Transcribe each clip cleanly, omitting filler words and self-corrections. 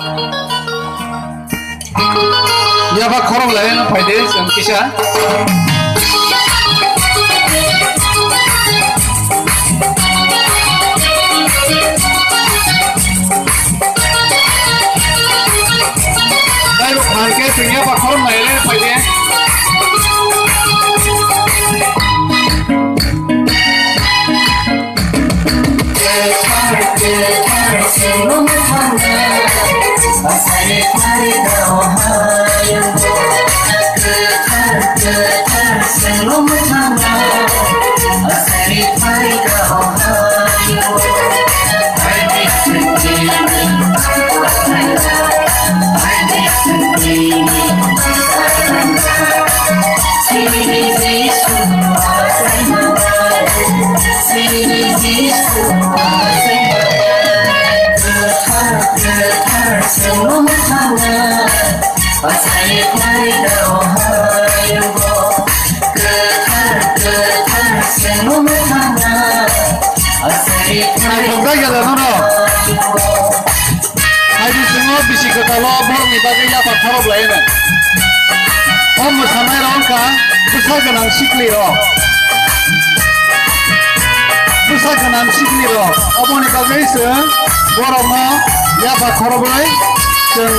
Ya ba khorong lai na phaide sang kisa Ayo market punya ba khorong lai na phaide bisi ketalo borong ibagi ya pak khorob lai na om musanai rong ka busa ganang sikli ro busa ganang sikli ro oboni bagai se borong ma ya pak khorob lai jeng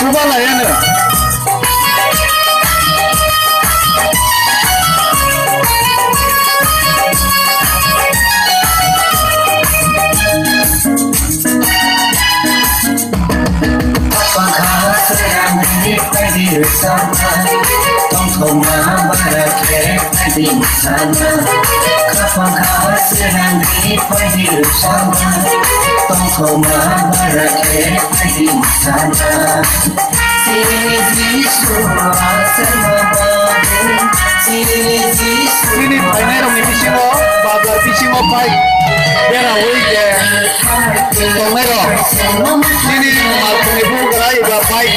kuba lai naต้องโทรมาบ้านเราแค่ดินชานาข้าฟังข่าวเสียงดีไปดินชานาต้องโทรมาบ้านเราแค่ดินชานาสิริสุราเสนาบดีสิริสุ Sini painai rong ini simo bagar pisimo pai bera woi ke tongero sini malpung ibu gerai ga pai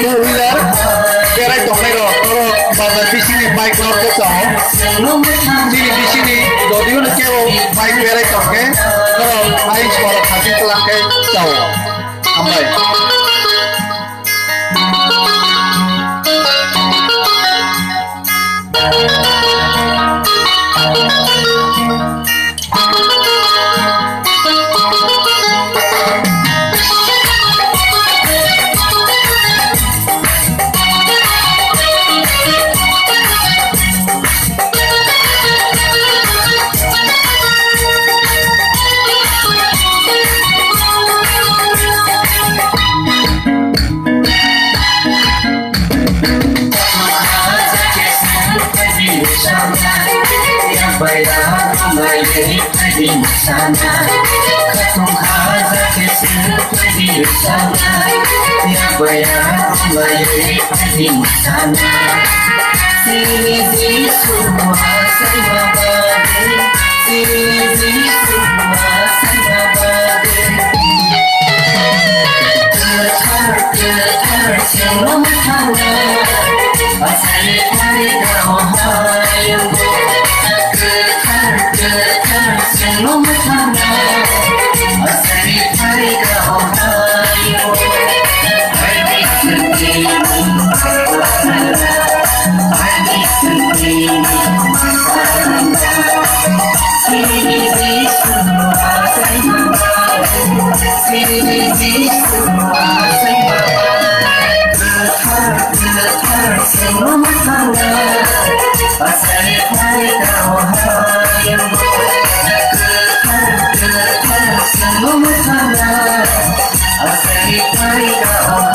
two wheeler gerai tongero toro bagar pisini bike lor ke chao sini di sini dodiu ne ke bike gerai tongke toro pai suara khasi telah ke chao amai sana katung khaza kesi di sana ya bayar bayar di sana sini semua sama bagi sini semua sama bagi ketar semua hana pasal hari kau hayang Selama mana asari hari kau hayo, hari sendiri, hari sendiri, sini semua sama, sini semua sama, ketar selama mana asari hari kau hayo. Selama mana asal hari kau